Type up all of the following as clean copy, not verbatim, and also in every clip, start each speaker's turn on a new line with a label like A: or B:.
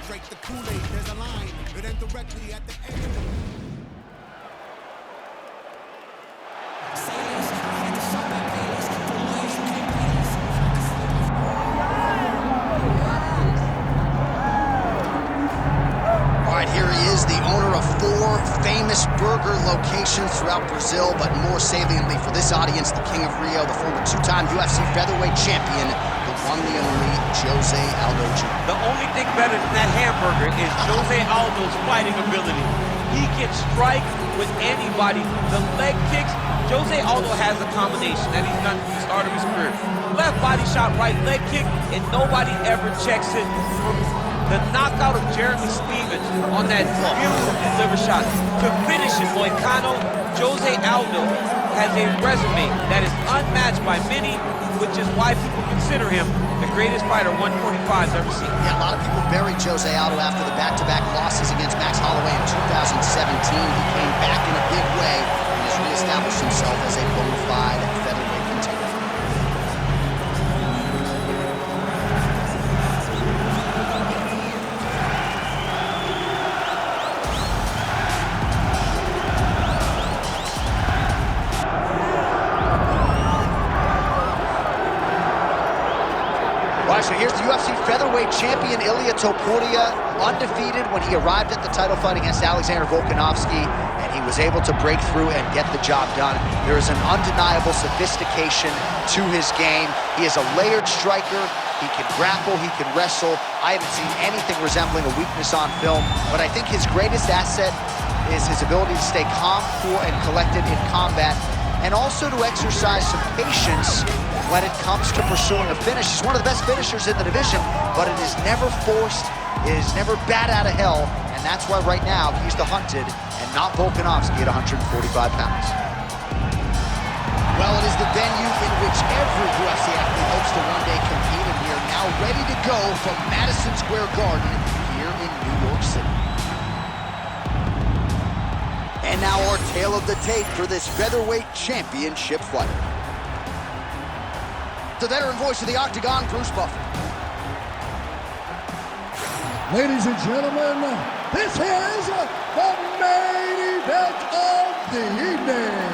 A: Drake the Kool-Aid, there's a line. It ends directly at the end.
B: Here he is, the owner of 4 famous burger locations throughout Brazil, but more saliently for this audience, the King of Rio, the former 2-time UFC featherweight champion, the one, the only, José Aldo Jr.
C: The only thing better than that hamburger is José Aldo's fighting ability. He can strike with anybody. The leg kicks, José Aldo has a combination that he's done from the start of his career. Left body shot, right leg kick, and nobody ever checks it from the knockout of Jeremy Stevens on that beautiful liver shot. To finish it, Moicano, José Aldo has a resume that is unmatched by many, which is why people consider him the greatest fighter 145's ever seen.
B: Yeah, a lot of people buried José Aldo after the back-to-back losses against Max Holloway in 2017. He came back in a big way and has reestablished himself as a bona fide featherweight contender. So here's the UFC featherweight champion, Ilia Topuria, undefeated when he arrived at the title fight against Alexander Volkanovski, and he was able to break through and get the job done. There is an undeniable sophistication to his game. He is a layered striker. He can grapple, he can wrestle. I haven't seen anything resembling a weakness on film, but I think his greatest asset is his ability to stay calm, cool, and collected in combat, and also to exercise some patience when it comes to pursuing a finish. He's one of the best finishers in the division, but it is never forced, it is never bat out of hell, and that's why right now he's the hunted and not Volkanovski at 145 pounds. Well, it is the venue in which every UFC athlete hopes to one day compete, and we are now ready to go from Madison Square Garden here in New York City. And now our tale of the tape for this featherweight championship fight. The veteran voice of the Octagon, Bruce Buffer.
D: Ladies and gentlemen, this is the main event of the evening.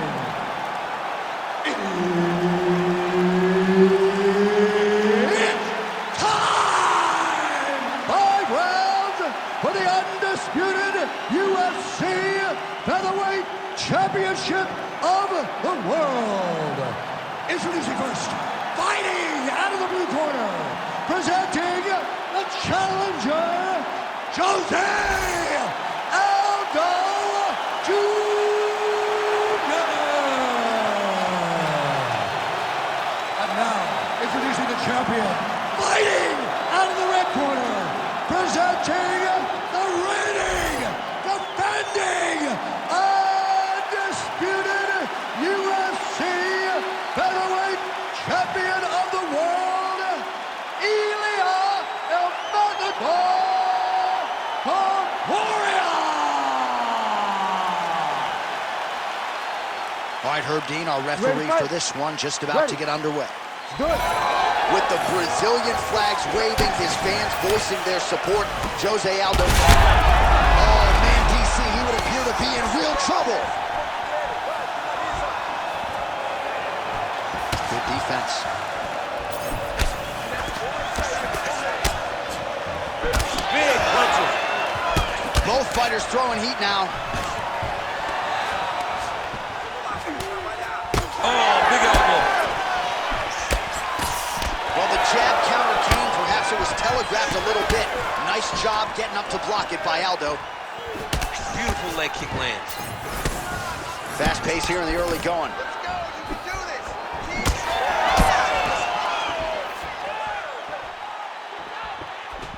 D: It's time! 5 rounds for the undisputed UFC Featherweight Championship of the world. Introducing first, fighting out of the blue corner, presenting the challenger, José Aldo Jr. And now, introducing the champion, fighting out of the red corner, presenting the reigning, defending, undisputed UFC featherweight champion of the world, Ilia Topuria.
B: All right, Herb Dean, our referee for this one, just about to get underway.
D: Good.
B: With the Brazilian flags waving, his fans voicing their support, José Aldo. Oh, man, DC, he would appear to be in real trouble. Good defense.
C: Big punches.
B: Both fighters throwing heat now.
C: Oh, big elbow.
B: Well, the jab counter came. Perhaps it was telegraphed a little bit. Nice job getting up to block it by Aldo.
C: Beautiful leg kick lands.
B: Fast pace here in the early going.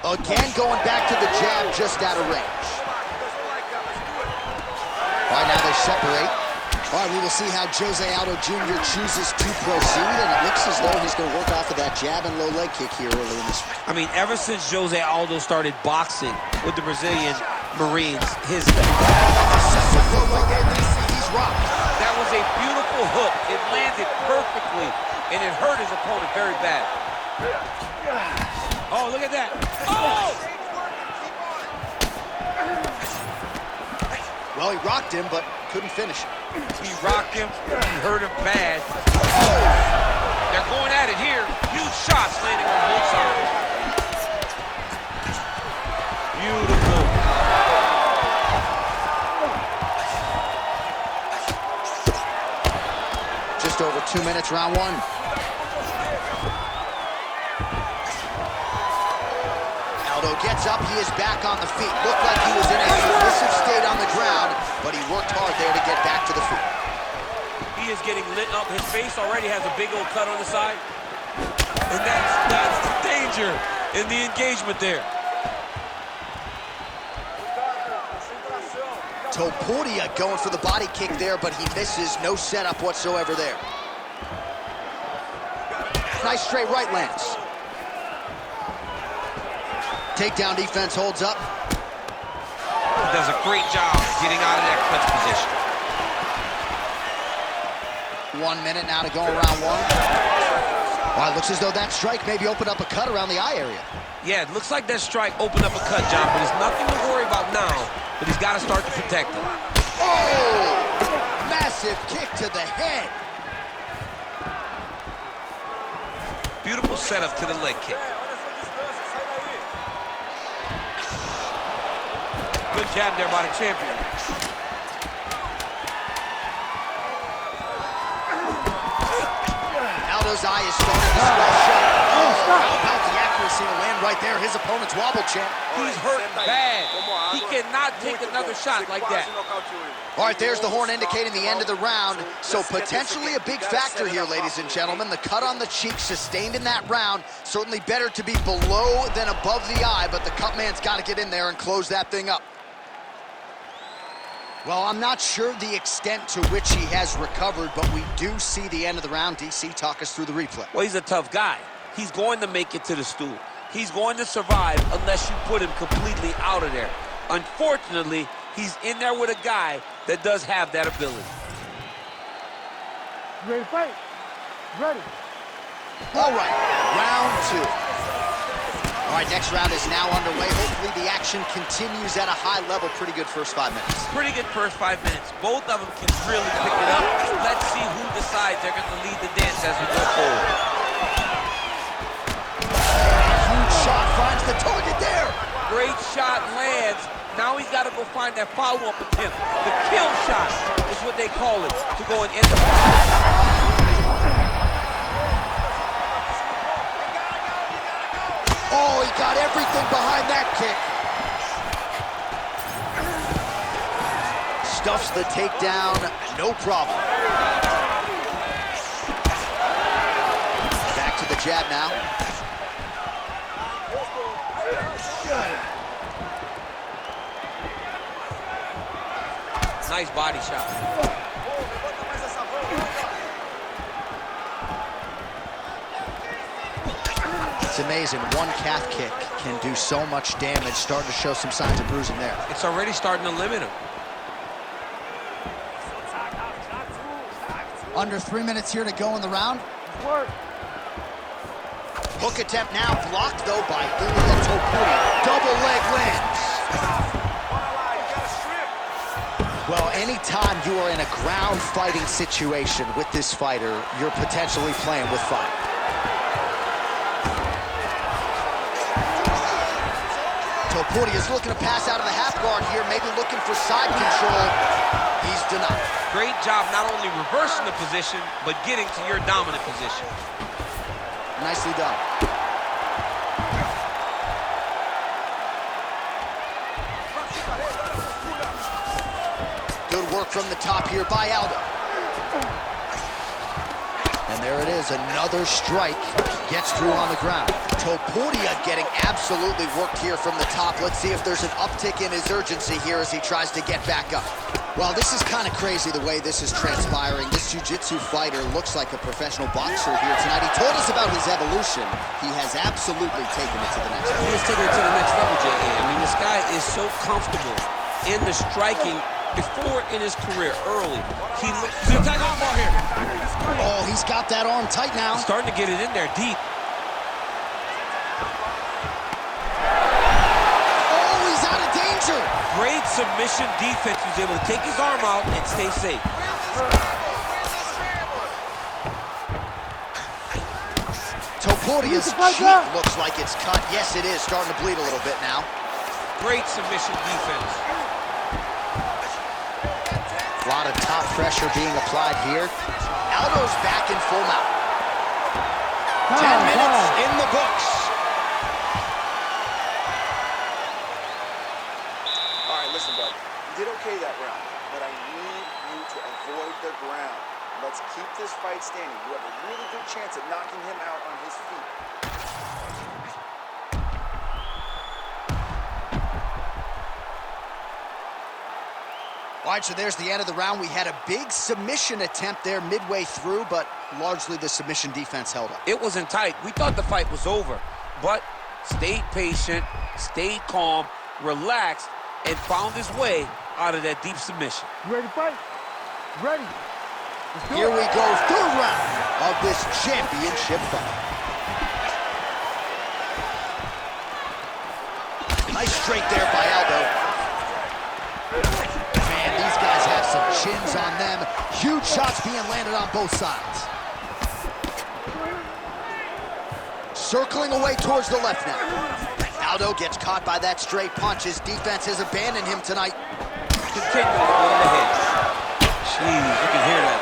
B: Again, going back to the jab, just out of range. All right, now they separate. All right, we will see how José Aldo Jr. chooses to proceed, and it looks as though he's going to work off of that jab and low leg kick here early in this.
C: I mean, ever since José Aldo started boxing with the Brazilian Marines, his...
B: He's rocked.
C: That was a beautiful hook. It landed perfectly, and it hurt his opponent very bad. Oh, look at that. Oh!
B: Well, he rocked him, but couldn't finish it.
C: He rocked him, he hurt him bad. They're going at it here. Huge shots landing on both sides. Beautiful.
B: Just over 2 minutes, round one. Aldo gets up, he is back on the feet. Looked like he was in a submissive state on the ground, but he worked hard there to get back to the feet.
C: He is getting lit up. His face already has a big old cut on the side. And that's the danger in the engagement there.
B: Topuria going for the body kick there, but he misses. No setup whatsoever there. Nice straight right lands. Takedown defense holds up.
C: He does a great job getting out of that clutch position.
B: 1 minute now to go in round one. Well, it looks as though that strike maybe opened up a cut around the eye area.
C: Yeah, it looks like that strike opened up a cut, John, but there's nothing to worry about now, but he's got to start to protect it.
B: Oh! Massive kick to the head.
C: Beautiful setup to the leg kick. Good jab there by the champion.
B: Aldo's eye is starting to swell shut. Oh, how about the accuracy to land right there? His opponent's wobble, champ.
C: He's hurt bad. He cannot take another shot like that.
B: All right, there's the horn indicating the end of the round. So potentially a big factor here, ladies and gentlemen. The cut on the cheek sustained in that round. Certainly better to be below than above the eye, but the cut man's got to get in there and close that thing up. Well, I'm not sure the extent to which he has recovered, but we do see the end of the round. DC, talk us through the replay.
C: Well, he's a tough guy. He's going to make it to the stool. He's going to survive unless you put him completely out of there. Unfortunately, he's in there with a guy that does have that ability.
D: Ready to fight? Ready.
B: All right, round two. All right, next round is now underway. Hopefully the action continues at a high level. Pretty good first 5 minutes.
C: Pretty good first 5 minutes. Both of them can really pick it up. Let's see who decides they're going to lead the dance as we go forward.
B: Huge shot finds the target there.
C: Great shot lands. Now he's got to go find that follow-up attempt. The kill shot is what they call it, to go and end the fight.
B: Oh, he got everything behind that kick. Stuffs the takedown, no problem. Back to the jab now.
C: Nice body shot.
B: It's amazing. One calf kick can do so much damage. Starting to show some signs of bruising there.
C: It's already starting to limit him.
B: Under 3 minutes here to go in the round. Hook attempt now blocked, though, by Ilia Topuria. Double leg lands. Well, anytime you are in a ground fighting situation with this fighter, you're potentially playing with fire. Topuria is looking to pass out of the half guard here, maybe looking for side control. He's denied.
C: Great job not only reversing the position, but getting to your dominant position.
B: Nicely done. Good work from the top here by Aldo. And there it is, another strike gets through on the ground. Topuria getting absolutely worked here from the top. Let's see if there's an uptick in his urgency here as he tries to get back up. Well, this is kind of crazy the way this is transpiring. This jiu-jitsu fighter looks like a professional boxer here tonight. He told us about his evolution. He has absolutely taken it to the next level.
C: He has taken it to the next level, J.A. I mean, this guy is so comfortable in the striking before in his career, early. He's attack arm bar here.
B: Oh, he's got that arm tight now.
C: He's starting to get it in there deep.
B: Oh, he's out of danger.
C: Great submission defense. He was able to take his arm out and stay safe.
B: Topuria's cheek looks like it's cut. Yes, it is. Starting to bleed a little bit now.
C: Great submission defense.
B: A lot of top pressure being applied here. Aldo's back in full mount. 10 minutes in the books.
E: All right, listen, bud. You did okay that round, but I need you to avoid the ground. Let's keep this fight standing. You have a really good chance at knocking him out on his feet.
B: All right, so there's the end of the round. We had a big submission attempt there midway through, but largely the submission defense held up.
C: It wasn't tight. We thought the fight was over, but stayed patient, stayed calm, relaxed, and found his way out of that deep submission.
F: You ready to fight? Ready.
B: Here we go, third round of this championship fight. Nice straight there by Aldo. Man, these guys have some chins on them. Huge shots being landed on both sides. Circling away towards the left now. Aldo gets caught by that straight punch. His defense has abandoned him tonight.
C: Continuing to go in the head. Jeez, you can hear that.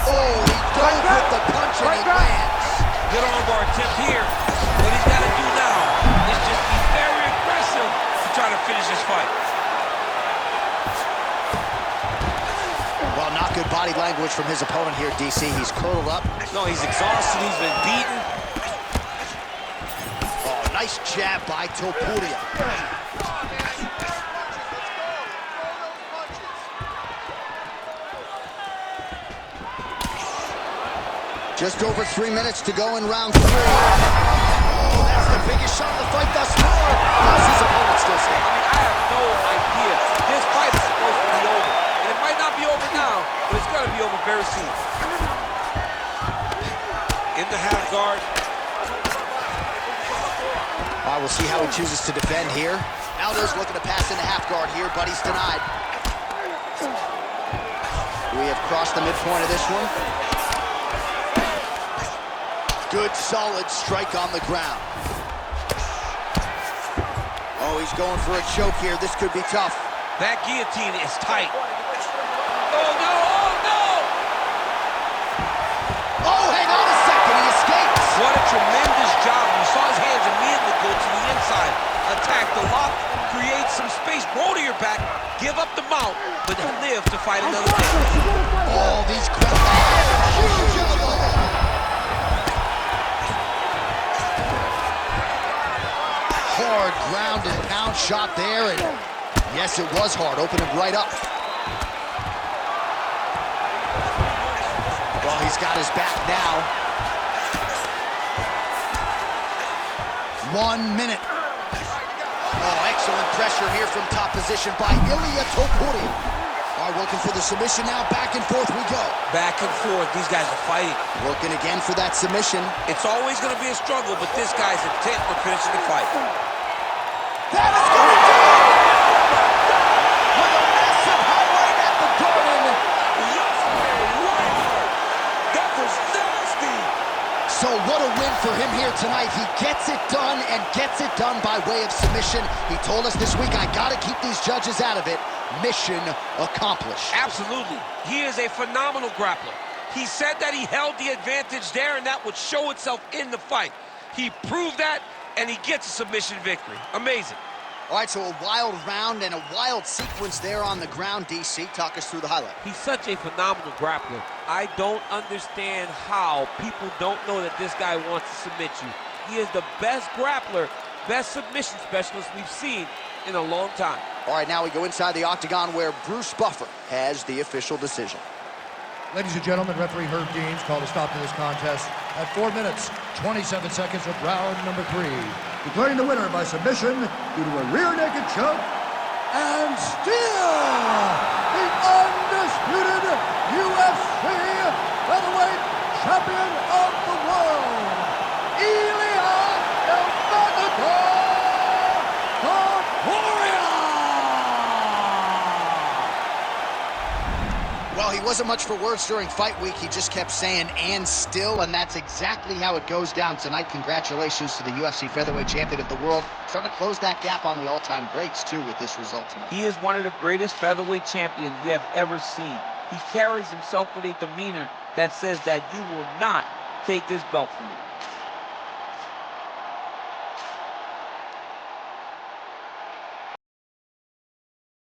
B: Oh, he dove with the punch and he lands.
C: Good armbar attempt here. What he's got to do now is just be very aggressive to try to finish this fight.
B: Well, not good body language from his opponent here, DC. He's curled up.
C: No, he's exhausted. He's been beaten.
B: Oh, nice jab by Topuria. Just over 3 minutes to go in round 3. Oh, that's the biggest shot of the fight thus far. How's his opponent still
C: I
B: standing?
C: mean, I have no idea. This fight is supposed to be over. And it might not be over now, but it's going to be over very soon. In the half guard.
B: All right, we'll see how he chooses to defend here. Aldo's looking to pass into half guard here, but he's denied. We have crossed the midpoint of this one. Good, solid strike on the ground. Oh, he's going for a choke here. This could be tough.
C: That guillotine is tight. Oh, no! Oh, no!
B: Oh, hang on a second. He escapes.
C: What a tremendous job. You saw his hands immediately go to the inside. Attack the lock, create some space, roll to your back, give up the mount, but live to fight another day.
B: Oh, these crowds. Huge elbow. Hard ground and pound shot there, and yes, it was hard. Opened him right up. Well, he's got his back now. 1 minute. Oh, excellent pressure here from top position by Ilia Topuria. All right, working for the submission now. Back and forth we go.
C: Back and forth, these guys are fighting.
B: Working again for that submission.
C: It's always going to be a struggle, but this guy's intent on finishing the fight.
B: That is going to do it! With a massive highlight at the Garden.
C: That was nasty!
B: So what a win for him here tonight. He gets it done and gets it done by way of submission. He told us this week, I got to keep these judges out of it. Mission accomplished.
C: Absolutely. He is a phenomenal grappler. He said that he held the advantage there, and that would show itself in the fight. He proved that, and he gets a submission victory. Amazing.
B: All right, so a wild round and a wild sequence there on the ground. DC, talk us through the highlight.
C: He's such a phenomenal grappler. I don't understand how people don't know that this guy wants to submit you. He is the best grappler, best submission specialist we've seen in a long time.
B: All right, now we go inside the octagon where Bruce Buffer has the official decision.
D: Ladies and gentlemen, referee Herb Deans called a stop to this contest at 4 minutes, 27 seconds of round number 3. Declaring the winner by submission due to a rear naked choke and still the undisputed UFC featherweight champion of the world, Ilia.
B: he wasn't much for words during fight week. He just kept saying, and still, and that's exactly how it goes down tonight. Congratulations to the UFC featherweight champion of the world. Trying to close that gap on the all-time greats, too, with this result tonight.
C: He is one of the greatest featherweight champions we have ever seen. He carries himself with a demeanor that says that you will not take this belt from me.